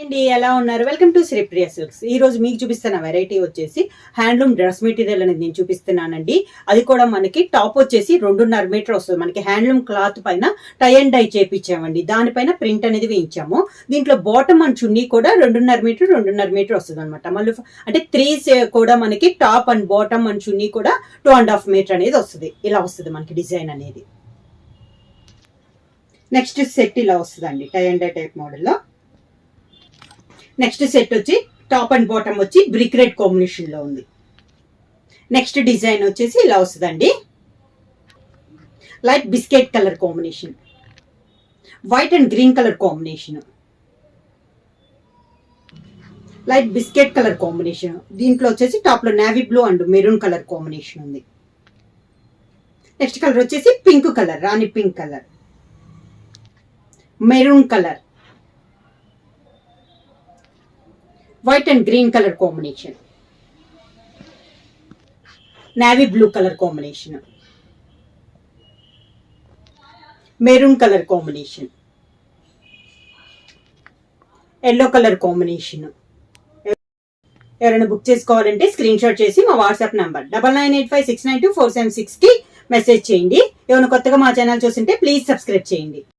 అండి ఎలా ఉన్నారు? Welcome to Sripriya silks. ఈ రోజు మీకు చూపిస్తున్న వెరైటీ వచ్చేసి హ్యాండ్లూమ్ డ్రెస్ మెటీరియల్ అనేది నేను చూపిస్తున్నానండి. అది కూడా మనకి టాప్ వచ్చేసి 2.5 మీటర్ వస్తుంది. మనకి హ్యాండ్లూమ్ క్లాత్ పైన టై అండ్ డై చేపించామండి. దానిపైన ప్రింట్ అనేది వేయించాము. దీంట్లో బాటమ్ అండ్ చున్నీ కూడా 2.5 మీటర్ వస్తుంది అనమాట. మళ్ళీ అంటే 3 కూడా మనకి టాప్ అండ్ బాటమ్ అండ్ చున్నీ కూడా 2.5 మీటర్ అనేది వస్తుంది. ఇలా వస్తుంది మనకి డిజైన్ అనేది. నెక్స్ట్ సెట్ ఇలా వస్తుందండి టై అండ్ డై టైప్ మోడల్లో. నెక్స్ట్ సెట్ వచ్చి టాప్ అండ్ బాటమ్ వచ్చి బ్రిక్ రెడ్ కాంబినేషన్ లో ఉంది. నెక్స్ట్ డిజైన్ వచ్చేసి ఇలా వస్తుందండి. Light biscuit colour combination, white and green colour combination, light biscuit colour combination. దీంట్లో వచ్చేసి టాప్ లో navy blue and maroon colour combination ఉంది. నెక్స్ట్ కలర్ వచ్చేసి pink colour, Rani pink colour, maroon colour, white and green colour combination, navy blue colour combination, maroon colour combination, yellow colour combination. ఎవరైనా book చేసుకోవాలంటే screen shot చేసి మా WhatsApp number 9985692476 కి message చేయండి. ఏమైనా కొత్తగా మా ఛానల్ చూస్తుంటే ప్లీజ్ సబ్స్క్రైబ్ చేయండి.